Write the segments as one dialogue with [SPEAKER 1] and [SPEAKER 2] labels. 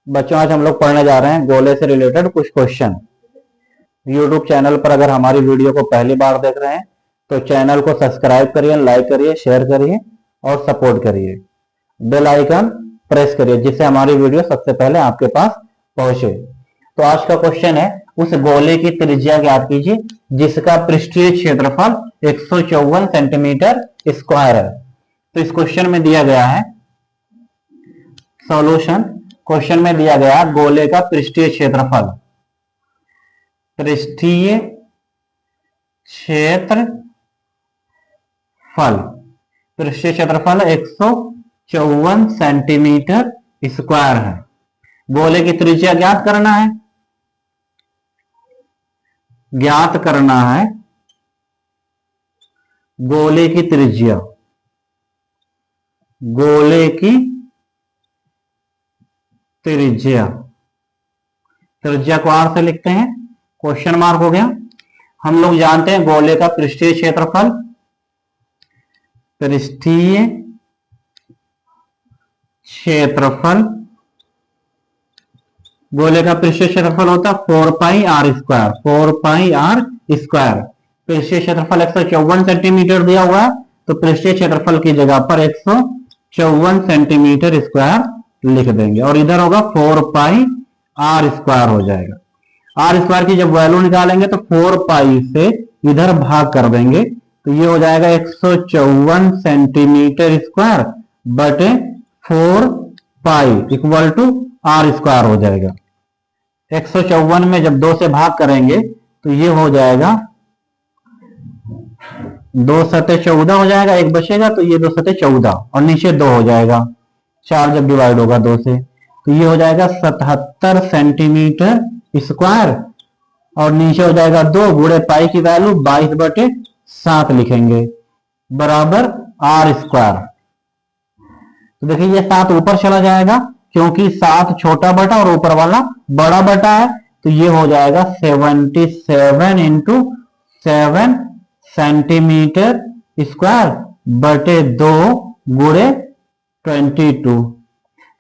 [SPEAKER 1] बच्चों आज हम लोग पढ़ने जा रहे हैं गोले से रिलेटेड कुछ क्वेश्चन। यूट्यूब चैनल पर अगर हमारी वीडियो को पहली बार देख रहे हैं तो चैनल को सब्सक्राइब करिए, लाइक करिए, शेयर करिए और सपोर्ट करिए। बेल आइकन प्रेस करिए जिससे हमारी वीडियो सबसे पहले आपके पास पहुंचे। तो आज का क्वेश्चन है, उस गोले की त्रिज्या ज्ञात कीजिए जिसका पृष्ठीय क्षेत्रफल 154 सेंटीमीटर स्क्वायर है। तो इस क्वेश्चन में दिया गया है सॉल्यूशन। क्वेश्चन में दिया गया गोले का पृष्ठीय क्षेत्रफल, पृष्ठीय क्षेत्रफल 154 सेंटीमीटर स्क्वायर है। गोले की त्रिज्या ज्ञात करना है, गोले की त्रिज्या, त्रिज्या को आर से लिखते हैं, क्वेश्चन मार्क हो गया। हम लोग जानते हैं गोले का पृष्ठीय क्षेत्रफल गोले का पृष्ठीय क्षेत्रफल होता है 4 पाई आर स्क्वायर। पृष्ठीय क्षेत्रफल 154 सेंटीमीटर दिया हुआ है तो पृष्ठीय क्षेत्रफल की जगह पर 154 सेंटीमीटर स्क्वायर लिख देंगे और इधर होगा 4 पाई आर स्क्वायर हो जाएगा। आर स्क्वायर की जब वैल्यू निकालेंगे तो 4 पाई से इधर भाग कर देंगे तो ये हो जाएगा 154 सेंटीमीटर स्क्वायर बटे 4 pi equal to r square हो जाएगा। 154 में जब 2 से भाग करेंगे तो ये हो जाएगा 2 सते 14 हो जाएगा, एक बचेगा तो ये 2 सते 14 और नीचे 2 हो जाएगा, 4 जब डिवाइड होगा 2 से तो ये हो जाएगा 77 सेंटीमीटर स्क्वायर और नीचे हो जाएगा 2 गुणे पाई की वैल्यू 22 बटे 7 लिखेंगे बराबर आर स्क्वायर। तो देखिए ये 7 ऊपर चला जाएगा क्योंकि 7 छोटा बटा और ऊपर वाला बड़ा बटा है तो ये हो जाएगा 77 इंटू 7 सेंटीमीटर स्क्वायर बटे 2 गुणे 22।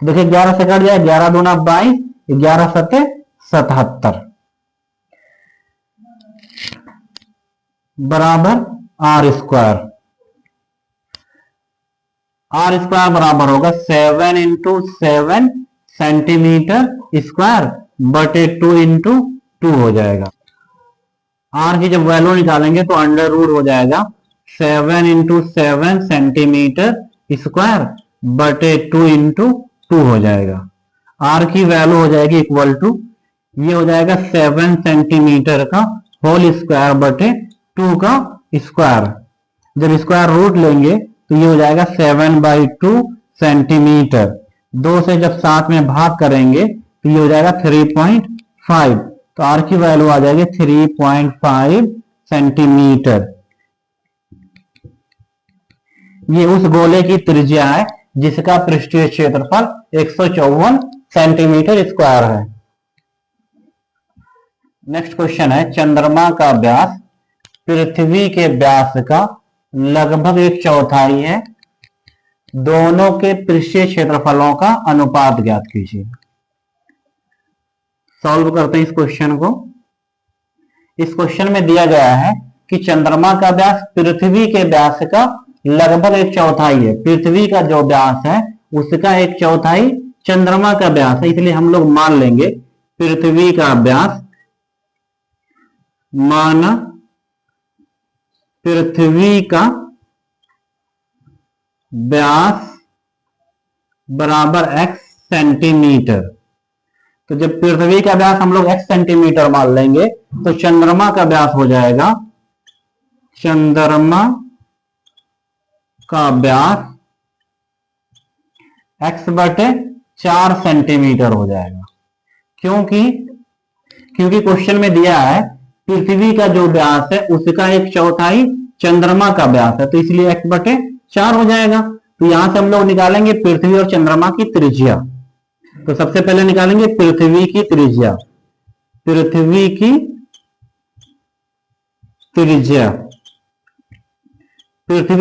[SPEAKER 1] तो देखिए 11 से कट जाए, 11 दूना 22, 11 सते 77 बराबर आर स्क्वायर। आर स्क्वायर बराबर होगा 7 इंटू 7 सेंटीमीटर स्क्वायर बटे 2 इंटू 2 हो जाएगा। आर की जब वैल्यू निकालेंगे तो अंडर रूट हो जाएगा 7 इंटू 7 सेंटीमीटर स्क्वायर बटे 2 इंटू 2 हो जाएगा। आर की वैल्यू हो जाएगी इक्वल टू, ये हो जाएगा 7 सेंटीमीटर का होल स्क्वायर बटे 2 का स्क्वायर। जब स्क्वायर रूट लेंगे तो ये हो जाएगा 7/2 सेंटीमीटर। 2 से जब 7 में भाग करेंगे तो ये हो जाएगा 3.5 तो आर की वैल्यू आ जाएगी 3.5 सेंटीमीटर। ये उस गोले की त्रिज्या है जिसका पृष्ठीय क्षेत्रफल 154 सेंटीमीटर स्क्वायर है। नेक्स्ट क्वेश्चन है, चंद्रमा का व्यास पृथ्वी के व्यास का लगभग 1/4 है, दोनों के पृष्ठीय क्षेत्रफलों का अनुपात ज्ञात कीजिए। सॉल्व करते हैं इस क्वेश्चन को। इस क्वेश्चन में दिया गया है कि चंद्रमा का व्यास पृथ्वी के व्यास का लगभग 1/4 है। पृथ्वी का जो व्यास है उसका 1/4 चंद्रमा का व्यास है, इसलिए हम लोग मान लेंगे पृथ्वी का व्यास, माना पृथ्वी का व्यास बराबर x सेंटीमीटर। तो जब पृथ्वी का व्यास हम लोग x सेंटीमीटर मान लेंगे तो चंद्रमा का व्यास हो जाएगा, चंद्रमा का व्यास x बटे 4 सेंटीमीटर हो जाएगा। क्योंकि क्वेश्चन में दिया है पृथ्वी का जो व्यास है उसका 1/4 चंद्रमा का व्यास है तो इसलिए x बटे 4 हो जाएगा। तो यहां से हम लोग निकालेंगे पृथ्वी और चंद्रमा की त्रिज्या। तो सबसे पहले निकालेंगे पृथ्वी की त्रिज्या। पृथ्वी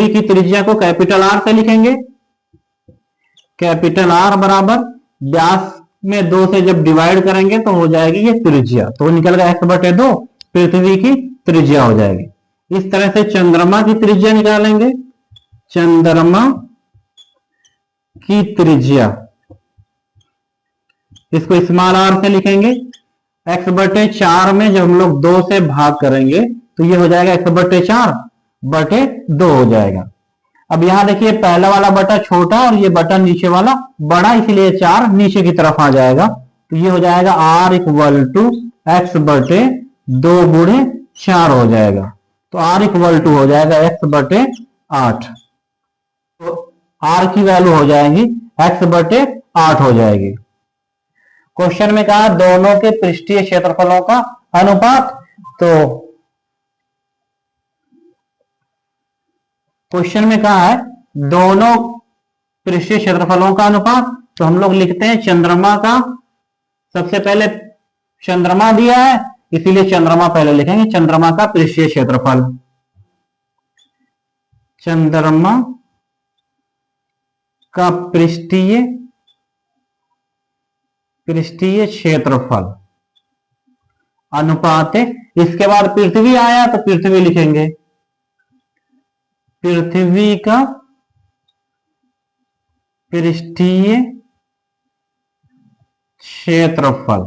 [SPEAKER 1] की त्रिज्या को कैपिटल आर से लिखेंगे। कैपिटल आर बराबर व्यास में 2 से जब डिवाइड करेंगे तो हो जाएगी ये त्रिज्या, तो निकल गया x/2 पृथ्वी की त्रिज्या हो जाएगी। इस तरह से चंद्रमा की त्रिज्या निकालेंगे। चंद्रमा की त्रिज्या इसको स्मॉल r से लिखेंगे। x/4 में जब हम लोग 2 से भाग करेंगे तो ये हो जाएगा x/4/2 हो जाएगा। अब यहां देखिए पहला वाला बटा छोटा और ये बटा नीचे वाला बड़ा, इसलिए 4 नीचे की तरफ आ जाएगा। तो ये हो जाएगा r = x/2 गुणे 4 हो जाएगा। तो r = हो जाएगा x/8। तो r की वैल्यू हो जाएगी x/8 हो जाएगी। क्वेश्चन में कहा दोनों के पृष्ठीय क्षेत्रफलों का अनुपात। तो क्वेश्चन में कहा है दोनों पृष्ठीय क्षेत्रफलों का अनुपात, तो हम लोग लिखते हैं चंद्रमा का, सबसे पहले चंद्रमा दिया है इसीलिए चंद्रमा पहले लिखेंगे। चंद्रमा का पृष्ठीय क्षेत्रफल, चंद्रमा का पृष्ठीय क्षेत्रफल अनुपात है। इसके बाद पृथ्वी आया तो पृथ्वी लिखेंगे, पृथ्वी का पृष्ठीय क्षेत्रफल।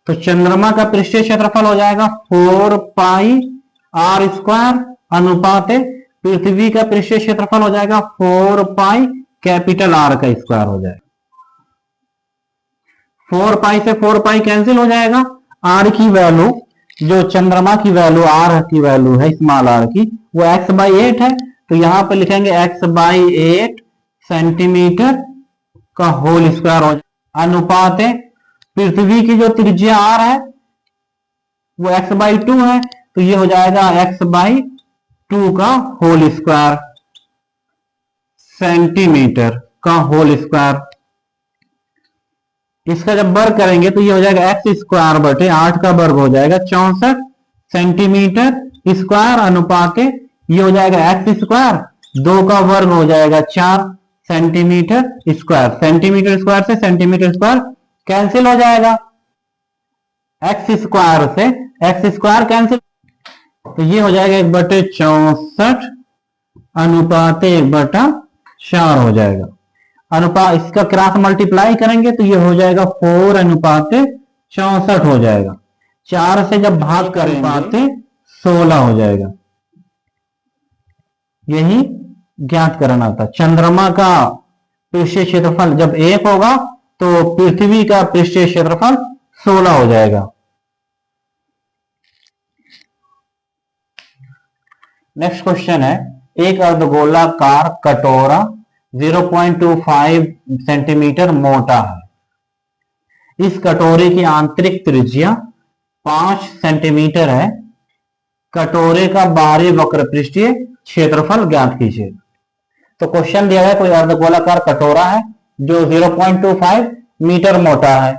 [SPEAKER 1] तो चंद्रमा का पृष्ठीय क्षेत्रफल हो जाएगा 4πr² अनुपात पृथ्वी का पृष्ठीय क्षेत्रफल हो जाएगा 4πR² हो जाएगा। 4π से 4π कैंसिल हो जाएगा। r की वैल्यू, जो चंद्रमा की वैल्यू r की वैल्यू है स्मॉल r की, वो x/8 है। तो यहां पर लिखेंगे x/8 सेंटीमीटर का होल स्क्वायर हो जाएगा। अनुपात है पृथ्वी की जो त्रिज्या r है वो x/2 है, तो ये हो जाएगा x/2 का होल स्क्वायर सेंटीमीटर का होल स्क्वायर। इसका जब वर्ग करेंगे तो ये हो जाएगा x² 8 का वर्ग हो जाएगा 64 सेंटीमीटर स्क्वायर अनुपात ये हो जाएगा x², 2 का वर्ग हो जाएगा 4 सेंटीमीटर स्क्वायर। सेंटीमीटर स्क्वायर से सेंटीमीटर स्क्वायर कैंसिल हो जाएगा, x² से x² कैंसिल, तो ये हो जाएगा 1/64 अनुपात 1/4 हो जाएगा। अनुपात इसका क्रॉस मल्टीप्लाई करेंगे तो ये हो जाएगा 4/64 हो जाएगा। 4 से जब भाग करेंगे 16 हो जाएगा। यही ज्ञात करना था। चंद्रमा का पृष्ठीय क्षेत्रफल जब 1 होगा तो पृथ्वी का पृष्ठीय क्षेत्रफल 16 हो जाएगा। नेक्स्ट क्वेश्चन है, एक अर्धगोलाकार कटोरा 0.25 सेंटीमीटर मोटा है। इस कटोरे की आंतरिक त्रिज्या 5 सेंटीमीटर है। कटोरे का बाहरी वक्र पृष्ठीय क्षेत्रफल ज्ञात कीजिए। तो क्वेश्चन दिया है कोई अर्धगोलाकार कटोरा है जो 0.25 मीटर मोटा है,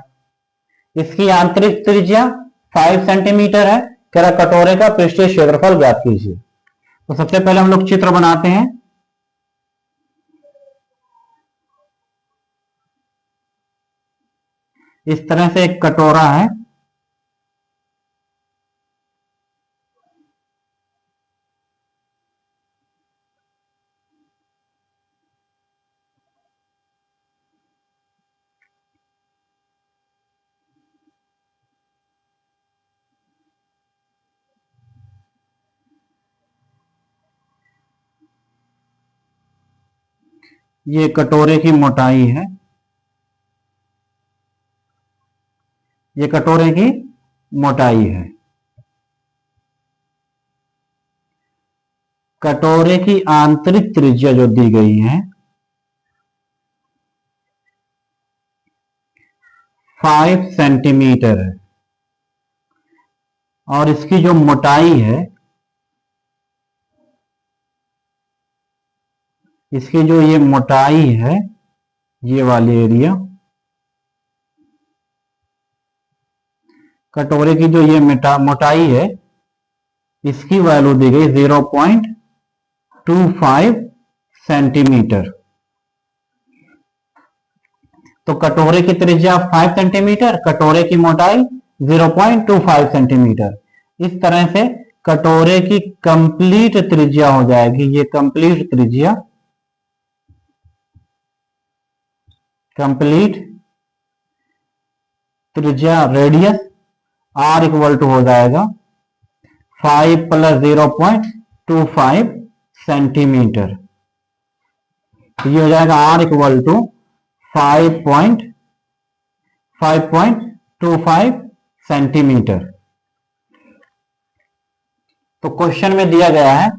[SPEAKER 1] इसकी आंतरिक त्रिज्या 5 सेंटीमीटर है। कह रहा कटोरे का पृष्ठीय क्षेत्रफल ज्ञात कीजिए। तो सबसे पहले हम लोग चित्र बनाते हैं। इस तरह से एक कटोरा है, ये कटोरे की मोटाई है, ये कटोरे की मोटाई है। कटोरे की आंतरिक त्रिज्या जो दी गई है 5 सेंटीमीटर है और इसकी जो मोटाई है, इसकी जो ये मोटाई है, ये वाली एरिया, कटोरे की जो ये मोटाई है इसकी वैल्यू दी गई 0.25 सेंटीमीटर। तो कटोरे की त्रिज्या 5 सेंटीमीटर, कटोरे की मोटाई 0.25 सेंटीमीटर। इस तरह से कटोरे की कंप्लीट त्रिज्या हो जाएगी, ये कंप्लीट त्रिज्या, कंप्लीट त्रिज्या रेडियस r इक्वल टू हो जाएगा 5 प्लस 0.25 सेंटीमीटर। ये हो जाएगा r इक्वल टू 5.25 सेंटीमीटर। तो क्वेश्चन में दिया गया है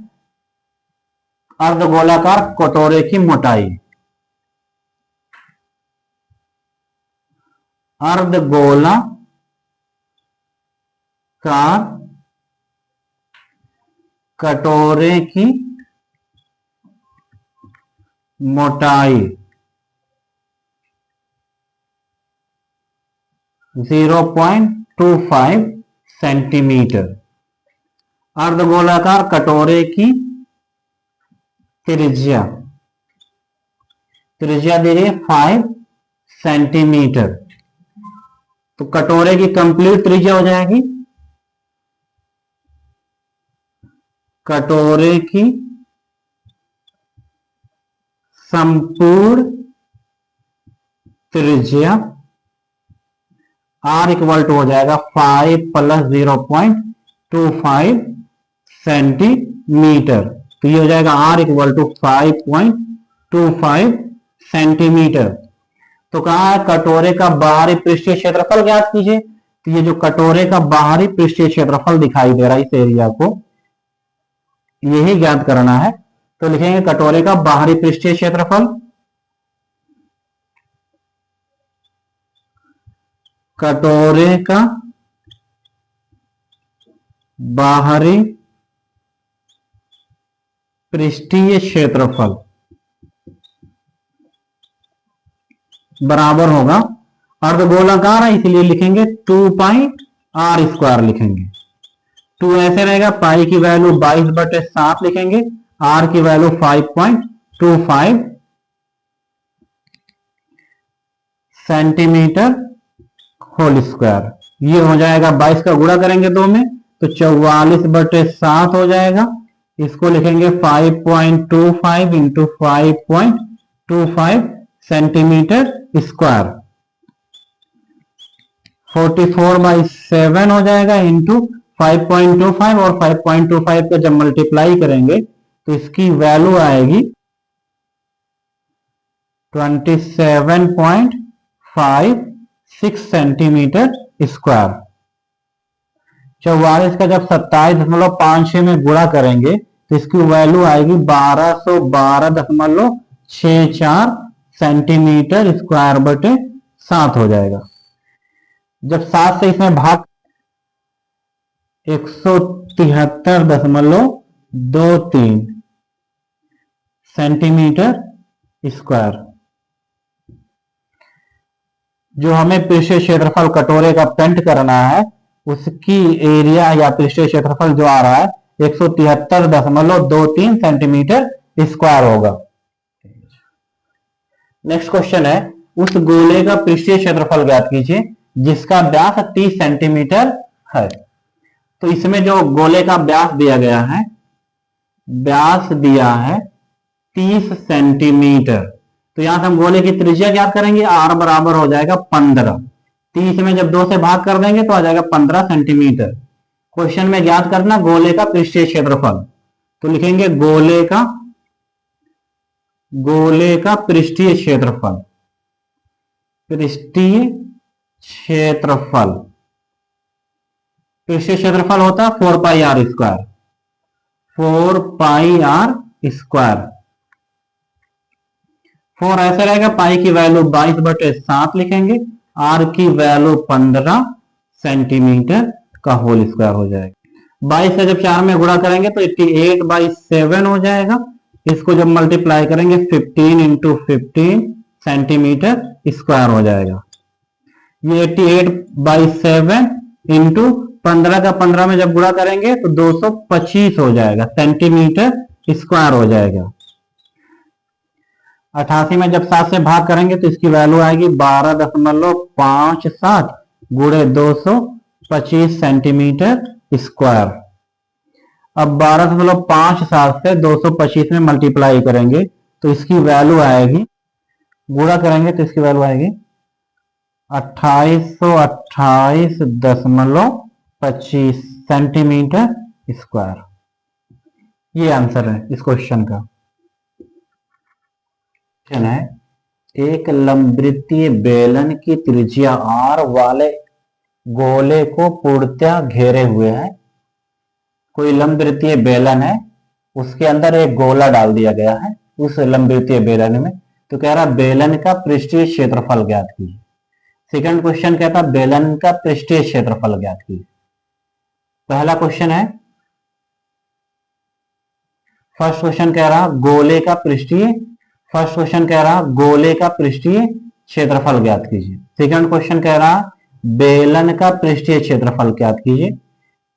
[SPEAKER 1] अर्धगोलाकार कटोरे की मोटाई, अर्धगोलाकार कटोरे की मोटाई 0.25 सेंटीमीटर। अर्धगोलाकार कटोरे की त्रिज्या दे रही है 5 सेंटीमीटर। तो कटोरे की कंप्लीट त्रिज्या हो जाएगी, कटोरे की संपूर्ण त्रिज्या r इक्वल टू हो जाएगा 5 प्लस 0.25 सेंटीमीटर। तो ये हो जाएगा r इक्वल टू 5.25 सेंटीमीटर। तो कहा है कटोरे का बाहरी पृष्ठीय क्षेत्रफल ज्ञात कीजिए। तो ये जो कटोरे का बाहरी पृष्ठीय क्षेत्रफल दिखाई दे रहा है, इस एरिया को यही ज्ञात करना है। तो लिखेंगे कटोरे का बाहरी पृष्ठीय क्षेत्रफल, कटोरे का बाहरी पृष्ठीय क्षेत्रफल बराबर होगा, अर्धगोलाकार है इसलिए लिखेंगे 2 पाई r स्क्वायर लिखेंगे। 2 ऐसे रहेगा, पाई की वैल्यू 22/7 लिखेंगे, r की वैल्यू 5.25 सेंटीमीटर होल स्क्वायर। ये हो जाएगा 22 का गुणा करेंगे 2 में तो 44/7 हो जाएगा। इसको लिखेंगे 5.25 इंटू 5.25 सेंटीमीटर स्क्वायर। 44/7 हो जाएगा इंटू 5.25 और 5.25 को जब मल्टीप्लाई करेंगे तो इसकी वैल्यू आएगी 27.56 सेंटीमीटर स्क्वायर। 44 का जब 27.56 में गुणा करेंगे तो इसकी वैल्यू आएगी 1212.64 सेंटीमीटर स्क्वायर बटे 7 हो जाएगा। जब 7 से इसमें भाग 173.23 सेंटीमीटर स्क्वायर। जो हमें पृष्ठीय क्षेत्रफल कटोरे का पेंट करना है उसकी एरिया या पृष्ठीय क्षेत्रफल जो आ रहा है 173.23 सेंटीमीटर स्क्वायर होगा। नेक्स्ट क्वेश्चन है, उस गोले का पृष्ठीय क्षेत्रफल ज्ञात कीजिए जिसका व्यास 30 सेंटीमीटर है। तो इसमें जो गोले का व्यास दिया गया है, व्यास दिया है 30 सेंटीमीटर। तो यहां से हम गोले की त्रिज्या ज्ञात करेंगे, r बराबर हो जाएगा 15। 30 में जब 2 से भाग कर देंगे तो आ जाएगा 15 सेंटीमीटर। क्वेश्चन में ज्ञात करना गोले का पृष्ठीय क्षेत्रफल। तो लिखेंगे गोले का पृष्ठीय क्षेत्रफल, पृष्ठीय क्षेत्रफल होता है 4 पाई r स्क्वायर, 4 पाई r स्क्वायर। 4 ऐसे रहेगा, पाई की वैल्यू 22/7 लिखेंगे, r की वैल्यू 15 सेंटीमीटर का होल स्क्वायर हो जाएगा। 22 से जब 4 में गुणा करेंगे तो 88/7 हो जाएगा। इसको जब मल्टीप्लाई करेंगे 15 इंटू 15 सेंटीमीटर स्क्वायर हो जाएगा। ये 88/7 इंटू 15 का 15 में जब गुणा करेंगे तो 225 हो जाएगा, सेंटीमीटर स्क्वायर हो जाएगा। 88 में जब 7 से भाग करेंगे तो इसकी वैल्यू आएगी 12.57 गुणे 225 सेंटीमीटर स्क्वायर। अब 12.57 से 225 में मल्टीप्लाई करेंगे तो इसकी वैल्यू आएगी, गुणा करेंगे तो इसकी वैल्यू आएगी 2828.25 सेंटीमीटर स्क्वायर। ये आंसर है इस क्वेश्चन का। है एक लंबवृत्तीय बेलन की त्रिज्या r वाले गोले को पूर्णतः घेरे हुए है। कोई लंबवृत्तीय बेलन है, उसके अंदर एक गोला डाल दिया गया है उस लंबवृत्तीय बेलन में, तो कह रहा बेलन का पृष्ठीय क्षेत्रफल ज्ञात कीजिए। सेकंड क्वेश्चन कहता बेलन का पृष्ठीय क्षेत्रफल ज्ञात कीजिए। पहला क्वेश्चन है, फर्स्ट क्वेश्चन कह रहा गोले का पृष्ठीय क्षेत्रफल ज्ञात कीजिए। सेकंड क्वेश्चन कह रहा बेलन का पृष्ठीय क्षेत्रफल ज्ञात कीजिए।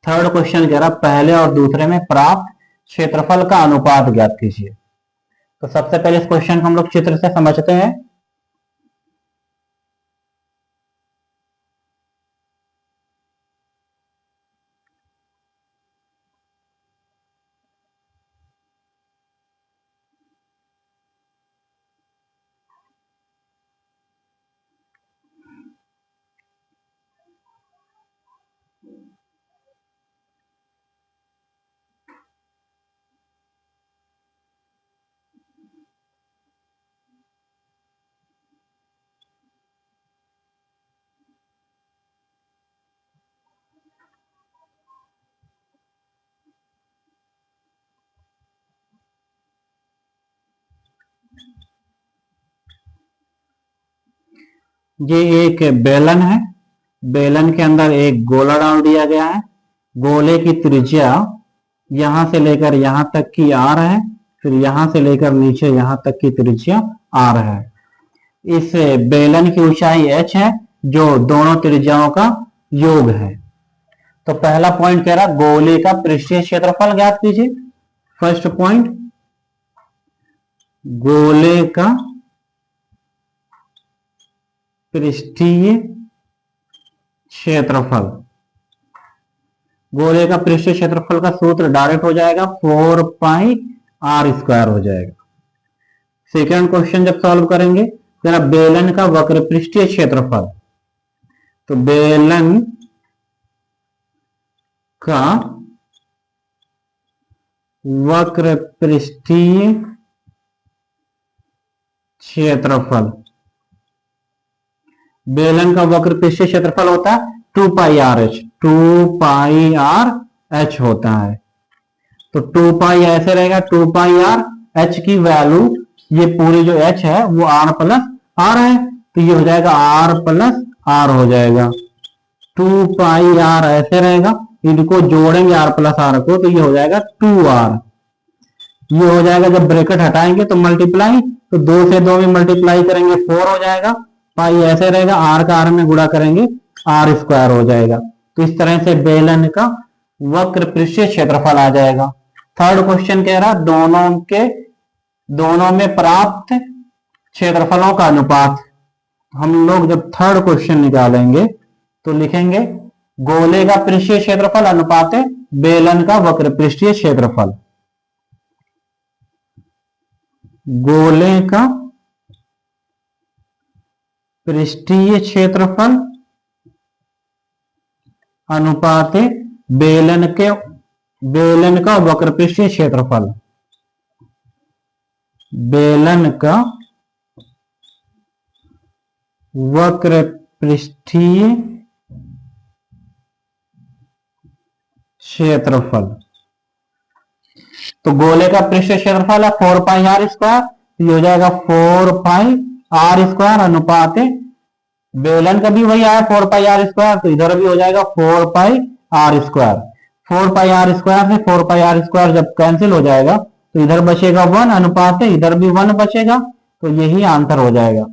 [SPEAKER 1] थर्ड क्वेश्चन कह रहा पहले और दूसरे में प्राप्त क्षेत्रफल का अनुपात ज्ञात कीजिए। तो सबसे पहले इस क्वेश्चन को हम लोग चित्र से समझते हैं। ये एक बेलन है, बेलन के अंदर एक गोला डाल दिया गया है। गोले की त्रिज्या यहां से लेकर यहां तक की r है, फिर यहां से लेकर नीचे यहां तक की त्रिज्या r है। इस बेलन की ऊंचाई h है जो दोनों त्रिज्याओं का योग है। तो पहला पॉइंट कह रहा गोले का पृष्ठीय क्षेत्रफल ज्ञात कीजिए। फर्स्ट पॉइंट, गोले का पृष्ठीय क्षेत्रफल। गोले का पृष्ठीय क्षेत्रफल का सूत्र डायरेक्ट हो जाएगा 4 पाई r स्क्वायर हो जाएगा। सेकंड क्वेश्चन जब सॉल्व करेंगे जरा बेलन का वक्र पृष्ठीय क्षेत्रफल, तो बेलन का वक्र पृष्ठीय क्षेत्रफल, बेलन का वक्र पृष्ठीय क्षेत्रफल होता है 2 पाई आर एच होता है। तो 2 पाई ऐसे रहेगा, 2 पाई आर एच की वैल्यू, ये पूरी जो एच है वो आर प्लस आर है, तो ये हो जाएगा आर प्लस आर हो जाएगा। 2 पाई आर ऐसे रहेगा, इनको जोड़ेंगे आर प्लस आर को तो ये हो जाएगा 2r। ये हो जाएगा, जब ब्रैकेट हटाएंगे तो मल्टीप्लाई, तो 2 से 2 में मल्टीप्लाई करेंगे 4 हो जाएगा। पाई ऐसे रहेगा, आर का आर में गुणा करेंगे आर स्क्वायर हो जाएगा। तो इस तरह से बेलन का वक्र पृष्ठीय क्षेत्रफल आ जाएगा। थर्ड क्वेश्चन कह रहा दोनों में प्राप्त क्षेत्रफलों का अनुपात। हम लोग जब थर्ड क्वेश्चन निकालेंगे तो लिखेंगे गोले का पृष्ठीय क्षेत्रफल अनुपात बेलन का वक्र पृष्ठीय क्षेत्रफल। गोले का पृष्ठीय क्षेत्रफल अनुपात बेलन का वक्र पृष्ठीय क्षेत्रफल। बेलन का वक्र पृष्ठीय क्षेत्रफल। तो गोले का पृष्ठीय क्षेत्रफल है 4 पाई आर स्क्वायर, ये हो जाएगा 4 पाई आर स्क्वायर अनुपात बेलन का भी वही आया 4 पाई आर स्क्वायर, तो इधर भी हो जाएगा 4 pi r square. 4 pi r square से 4 पाई आर स्क्वायर जब कैंसिल हो जाएगा तो इधर बचेगा 1 अनुपात, इधर भी 1 बचेगा, तो यही आंसर हो जाएगा।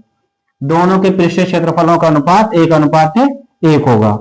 [SPEAKER 1] दोनों के पृष्ठीय क्षेत्रफलों का अनुपात 1:1 होगा।